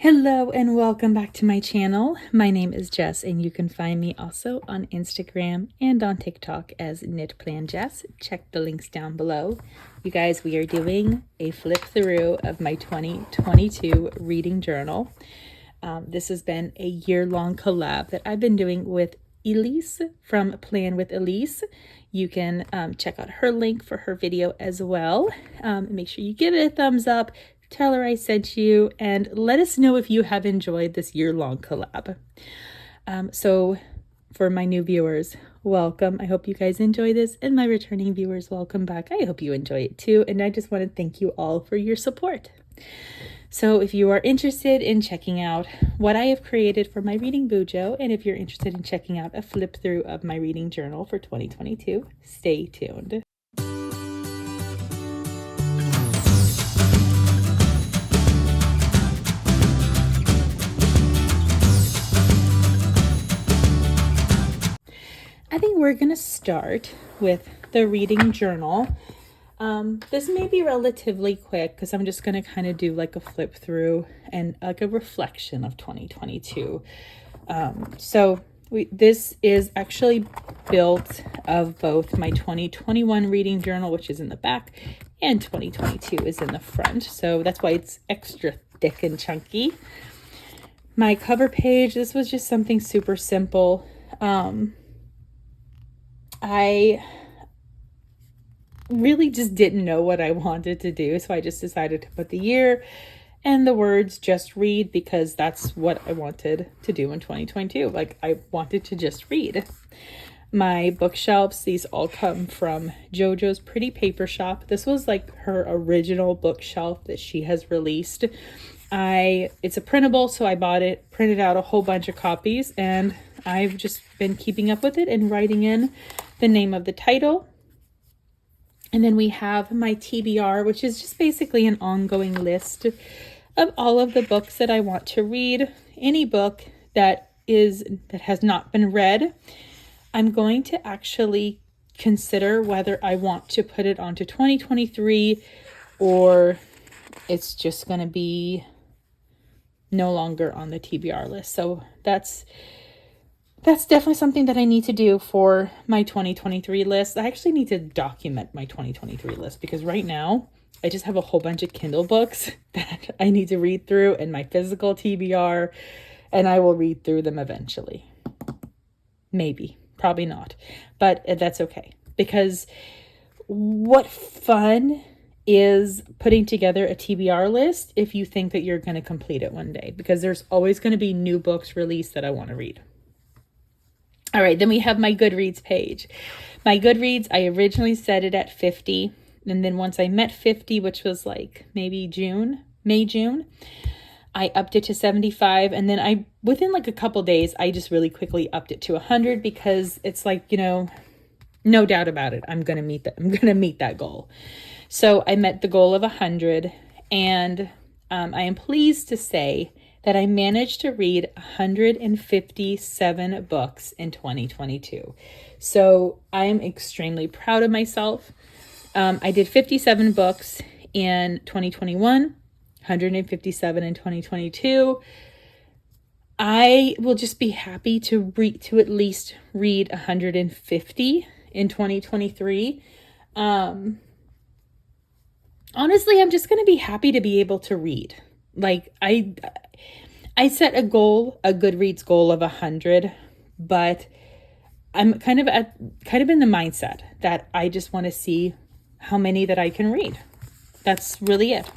Hello and welcome back to my channel. My name is Jess and you can find me also on Instagram and on TikTok as Knit Plan Jess. Check the links down below. You guys, we are doing a flip through of my 2022 reading journal. This has been a year-long collab that I've been doing with Elise from Plan with Elise. You can check out her link for her video as well. Make sure you give it a thumbs up. Tell her I sent you, and let us know if you have enjoyed this year-long collab. So for my new viewers, welcome. I hope you guys enjoy this, and my returning viewers, welcome back. I hope you enjoy it too, and I just want to thank you all for your support. So if you are interested in checking out what I have created for my reading bujo, and if you're interested in checking out a flip through of my reading journal for 2022, stay tuned. I think we're going to start with the reading journal. This may be relatively quick because I'm just going to kind of do like a flip through and like a reflection of 2022. This is actually built of both my 2021 reading journal, which is in the back, and 2022 is in the front. So that's why it's extra thick and chunky. My cover page, this was just something super simple. I really just didn't know what I wanted to do, so I just decided to put the year and the words "just read" because that's what I wanted to do in 2022. Like, I wanted to just read. My bookshelves, these all come from JoJo's Pretty Paper Shop. This was like her original bookshelf that she has released. It's a printable, so I bought it, printed out a whole bunch of copies, and I've just been keeping up with it and writing in the name of the title. And then we have my TBR, which is just basically an ongoing list of all of the books that I want to read. Any book that has not been read, I'm going to actually consider whether I want to put it onto 2023 or it's just going to be no longer on the TBR list. So that's definitely something that I need to do for my 2023 list. I actually need to document my 2023 list because right now I just have a whole bunch of Kindle books that I need to read through and my physical TBR, and I will read through them eventually. Maybe, probably not, but that's okay, because what fun is putting together a TBR list if you think that you're going to complete it one day, because there's always going to be new books released that I want to read. All right, then we have my Goodreads page. My Goodreads, I originally set it at 50. And then once I met 50, which was like maybe May, June, I upped it to 75. And then within like a couple days, I just really quickly upped it to 100 because it's like, no doubt about it, I'm going to meet that goal. So I met the goal of 100, and I am pleased to say that I managed to read 157 books in 2022. So I'm extremely proud of myself. I did 57 books in 2021, 157 in 2022. I will just be happy to at least read 150 in 2023. Honestly, I'm just going to be happy to be able to read. Like, I set a Goodreads goal of 100, but I'm kind of in the mindset that I just want to see how many that I can read. That's really it.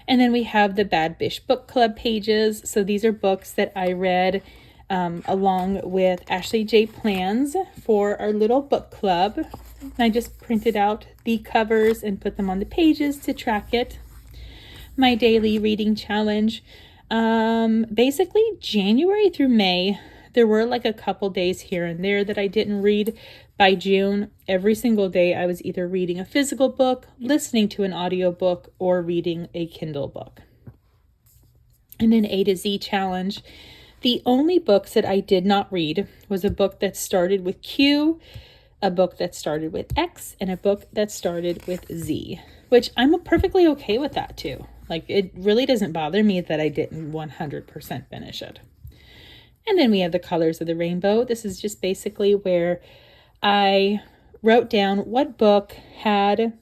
And then we have the Bad Bish Book Club pages. So these are books that I read along with Ashley J. Plans for our little book club. I just printed out the covers and put them on the pages to track it. My daily reading challenge. Basically January through May, there were like a couple days here and there that I didn't read. By June, every single day I was either reading a physical book, listening to an audiobook, or reading a Kindle book. And then A to Z challenge. The only books that I did not read was a book that started with Q, a book that started with X, and a book that started with Z, which I'm perfectly okay with that too. Like, it really doesn't bother me that I didn't 100% finish it. And then we have the colors of the rainbow. This is just basically where I wrote down what book had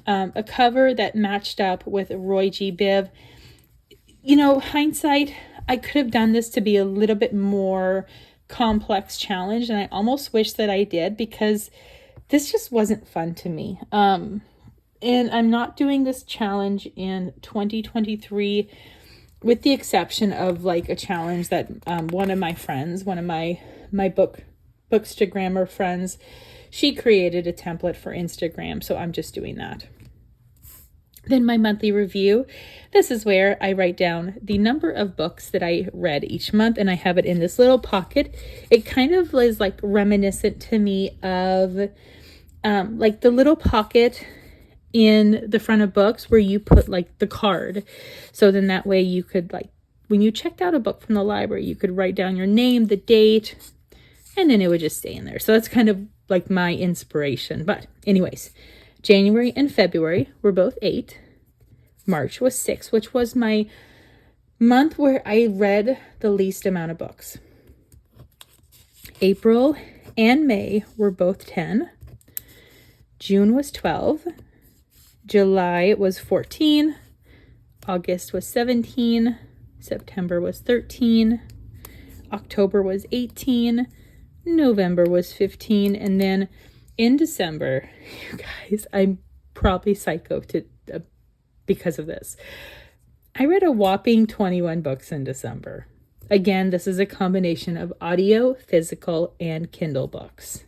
a cover that matched up with Roy G. Biv. You know, hindsight, I could have done this to be a little bit more complex challenge, and I almost wish that I did, because this just wasn't fun to me. And I'm not doing this challenge in 2023, with the exception of like a challenge that one of my friends, one of my bookstagrammer friends, she created a template for Instagram, so I'm just doing that. Then my monthly review. This is where I write down the number of books that I read each month, and I have it in this little pocket. It kind of is like reminiscent to me of like the little pocket in the front of books where you put like the card. So then that way you could, like, when you checked out a book from the library, you could write down your name, the date, and then it would just stay in there. So that's kind of like my inspiration. But anyways, January and February were both 8. March was 6, which was my month where I read the least amount of books. April and May were both 10. June was 12. July was 14. August was 17. September was 13. October was 18. November was 15. And then in December, you guys, I'm probably psycho because of this. I read a whopping 21 books in December. Again, this is a combination of audio, physical, and Kindle books.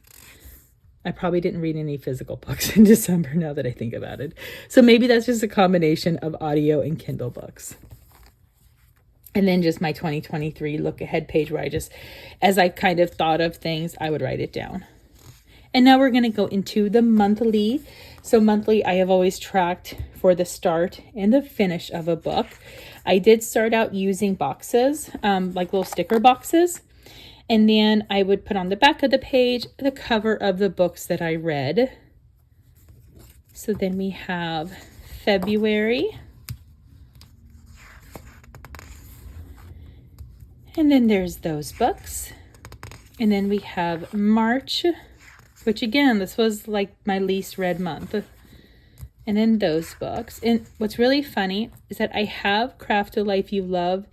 I probably didn't read any physical books in December now that I think about it. So maybe that's just a combination of audio and Kindle books. And then just my 2023 look ahead page where I just, as I kind of thought of things, I would write it down. And now we're going to go into the monthly. So monthly, I have always tracked for the start and the finish of a book. I did start out using boxes, like little sticker boxes. And then I would put on the back of the page the cover of the books that I read. So then we have February. And then there's those books. And then we have March, which again, this was like my least read month. And then those books. And what's really funny is that I have Craft a Life You Love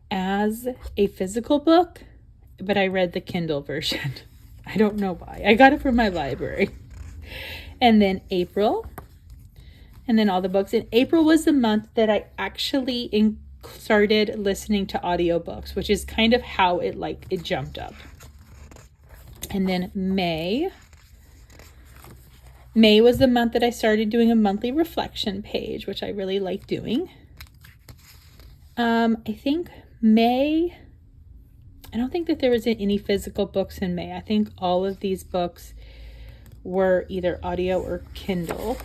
as a physical book, but I read the Kindle version. I don't know why. I got it from my library. And then April. And then all the books. And April was the month that I actually started listening to audiobooks, which is kind of how it jumped up. And then May. May was the month that I started doing a monthly reflection page, which I really like doing. I think May, I don't think that there was any physical books in May. I think all of these books were either audio or Kindle.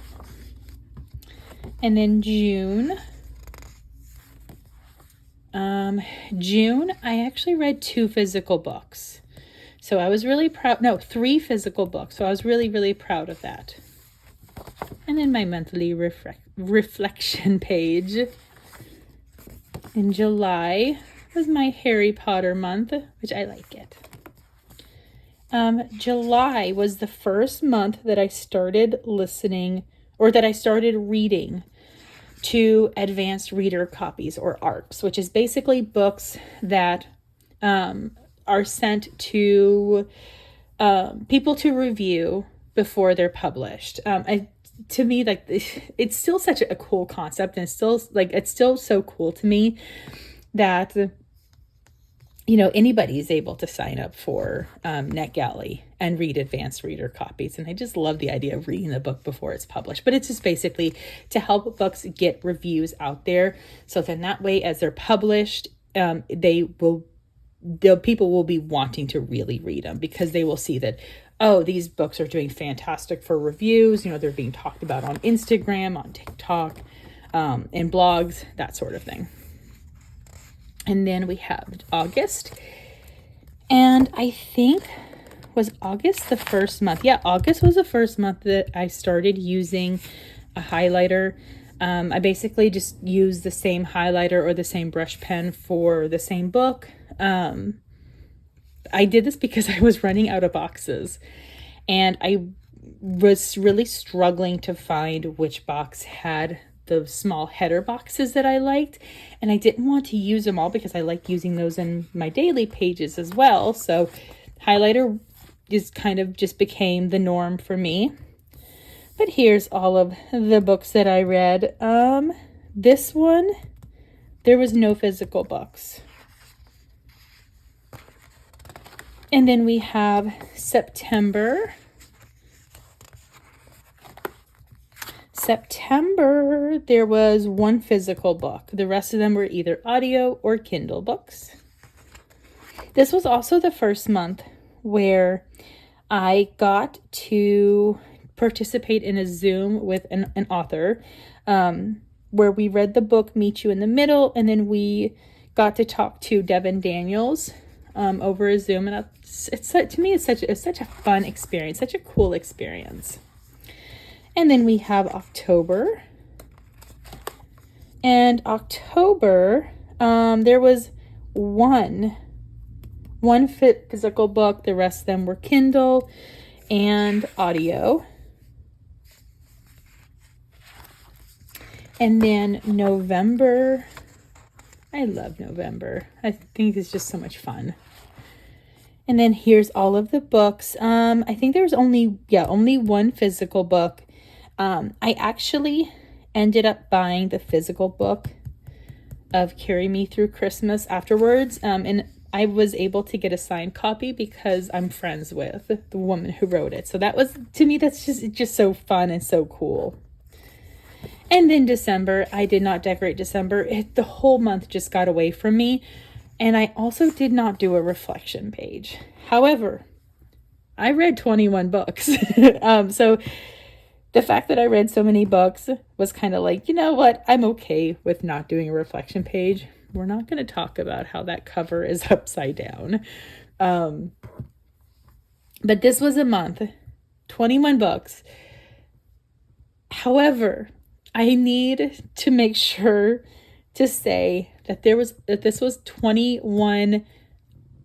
And then June. June, I actually read 2 physical books. So I was really proud. No, 3 physical books. So I was really, really proud of that. And then my monthly reflection page. In July was my Harry Potter month, which I like it. July was the first month that I started listening, or that I started reading to advanced reader copies, or ARCs, which is basically books that are sent to people to review before they're published. To me, like, it's still such a cool concept, and it's still so cool to me that, you know, anybody is able to sign up for NetGalley and read advanced reader copies. And I just love the idea of reading the book before it's published. But it's just basically to help books get reviews out there. So then that way, as they're published, people will be wanting to really read them, because they will see that, oh, these books are doing fantastic for reviews. You know, they're being talked about on Instagram, on TikTok, in blogs, that sort of thing. And then we have August. And I think, was August the first month? Yeah, August was the first month that I started using a highlighter. I basically just use the same highlighter or the same brush pen for the same book. I did this because I was running out of boxes, and I was really struggling to find which box had the small header boxes that I liked, and I didn't want to use them all because I like using those in my daily pages as well. So highlighter just became the norm for me. But here's all of the books that I read. This one, there was no physical books. And then we have September. September, there was one physical book. The rest of them were either audio or Kindle books. This was also the first month where I got to participate in a Zoom with an author, where we read the book Meet You in the Middle, and then we got to talk to Devin Daniels over a Zoom, and to me it's such a fun experience, such a cool experience. And then we have October. And October, there was one physical book. The rest of them were Kindle and audio. And then November, I love November. I think it's just so much fun. And then here's all of the books. I think there was only one physical book. I actually ended up buying the physical book of Carry Me Through Christmas afterwards. And I was able to get a signed copy because I'm friends with the woman who wrote it. So that was, to me, that's just so fun and so cool. And then December, I did not decorate December. The whole month just got away from me. And I also did not do a reflection page. However, I read 21 books. So the fact that I read so many books was kind of like, you know what? I'm okay with not doing a reflection page. We're not going to talk about how that cover is upside down. But this was a month, 21 books. However, I need to make sure to say that this was 21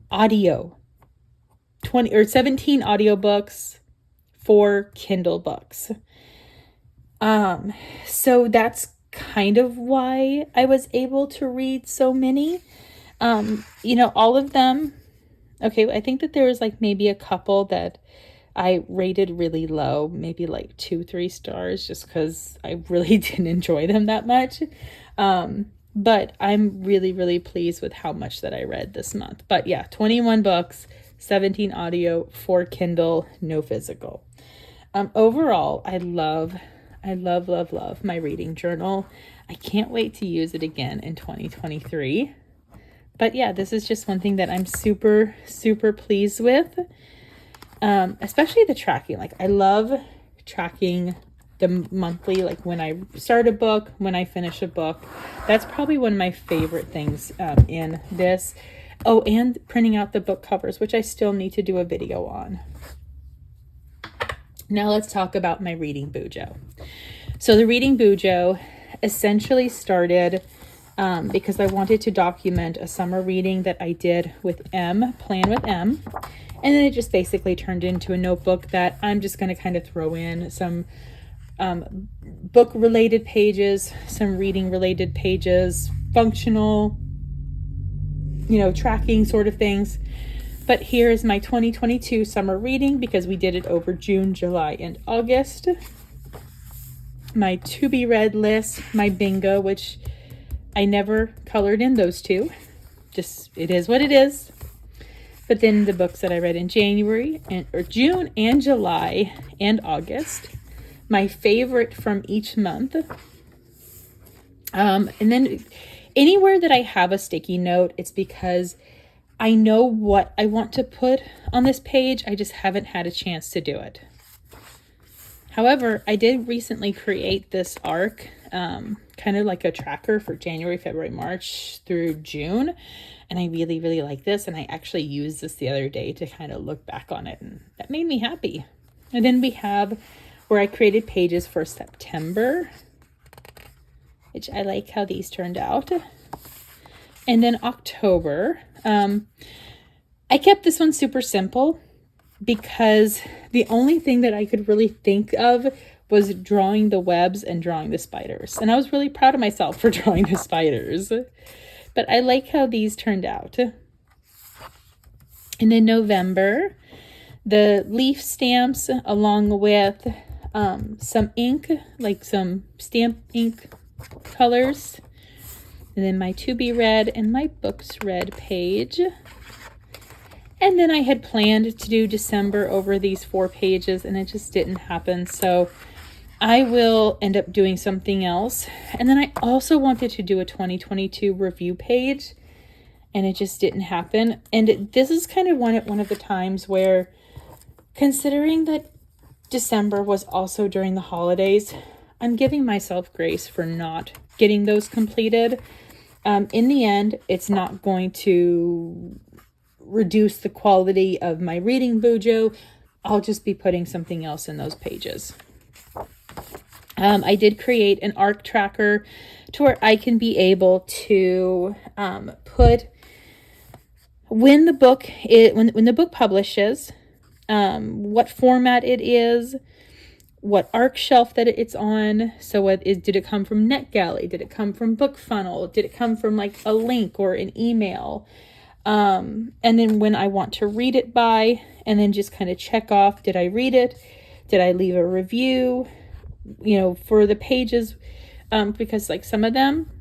17 audiobooks, 4 Kindle books. So that's kind of why I was able to read so many. All of them. Okay, I think that there was like maybe a couple that I rated really low, maybe like 2-3 stars, just because I really didn't enjoy them that much. But I'm really, really pleased with how much that I read this month. But yeah, 21 books, 17 audio, 4 Kindle, no physical. Overall, I love my reading journal. I can't wait to use it again in 2023. But yeah, this is just one thing that I'm super, super pleased with. Especially the tracking. Like, I love tracking the monthly, like when I start a book, when I finish a book. That's probably one of my favorite things in this. Oh, and printing out the book covers, which I still need to do a video on. Now let's talk about my reading bujo. So the reading bujo essentially started because I wanted to document a summer reading that I did with Plan with M. And then it just basically turned into a notebook that I'm just going to kind of throw in some book-related pages, some reading-related pages, functional, tracking sort of things. But here's my 2022 summer reading because we did it over June, July, and August. My to-be-read list, my bingo, which I never colored in those two. Just, it is what it is. But then the books that I read in June and July and August. My favorite from each month. And then anywhere that I have a sticky note, it's because I know what I want to put on this page. I just haven't had a chance to do it. However, I did recently create this arc, kind of like a tracker for January, February, March through June. And I really, really like this. And I actually used this the other day to kind of look back on it. And that made me happy. And then we have where I created pages for September. which I like how these turned out. And then October, I kept this one super simple because the only thing that I could really think of was drawing the webs and drawing the spiders. And I was really proud of myself for drawing the spiders. But I like how these turned out. And then November, the leaf stamps along with some ink, like some stamp ink colors. And then my to be read and my books read page. And then I had planned to do December over these 4 pages and it just didn't happen. So I will end up doing something else. And then I also wanted to do a 2022 review page and it just didn't happen. And this is kind of one of the times where, considering that December was also during the holidays, I'm giving myself grace for not getting those completed. In the end, it's not going to reduce the quality of my reading bujo. I'll just be putting something else in those pages. I did create an arc tracker to where I can be able to put when the book publishes, what format it is, what arc shelf that it's on. So did it come from NetGalley? Did it come from BookFunnel? Did it come from like a link or an email? And then when I want to read it by, and then just kind of check off, did I read it? Did I leave a review? You know, for the pages, because like some of them,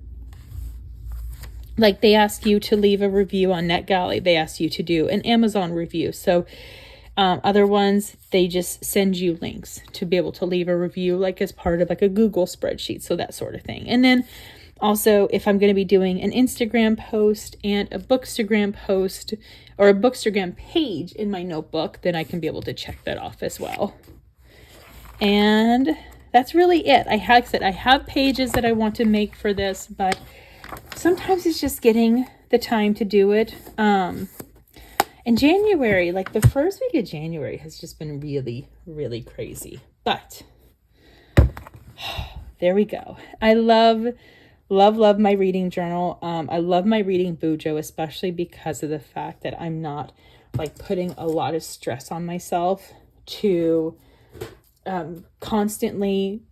like they ask you to leave a review on NetGalley. They ask you to do an Amazon review. So other ones, they just send you links to be able to leave a review, like as part of like a Google spreadsheet. So that sort of thing. And then also, if I'm going to be doing an Instagram post and a Bookstagram post or a Bookstagram page in my notebook, then I can be able to check that off as well. And that's really it. I have pages that I want to make for this, but sometimes it's just getting the time to do it. And January, like the first week of January has just been really, really crazy. But there we go. I love my reading journal. I love my reading bujo, especially because of the fact that I'm not like putting a lot of stress on myself to constantly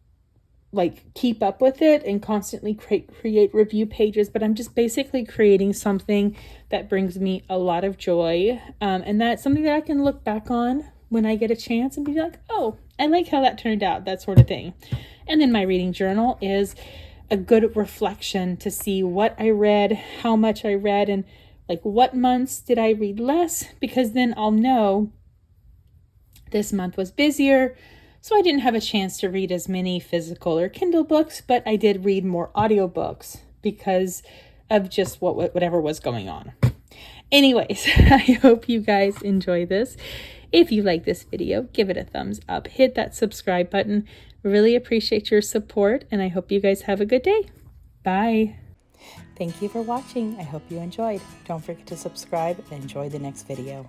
like keep up with it and constantly create review pages, but I'm just basically creating something that brings me a lot of joy. And that's something that I can look back on when I get a chance and be like, oh, I like how that turned out, that sort of thing. And then my reading journal is a good reflection to see what I read, how much I read, and like what months did I read less, because then I'll know this month was busier, so I didn't have a chance to read as many physical or Kindle books, but I did read more audiobooks because of just whatever was going on. Anyways, I hope you guys enjoy this. If you like this video, give it a thumbs up, hit that subscribe button. Really appreciate your support, and I hope you guys have a good day. Bye. Thank you for watching. I hope you enjoyed. Don't forget to subscribe and enjoy the next video.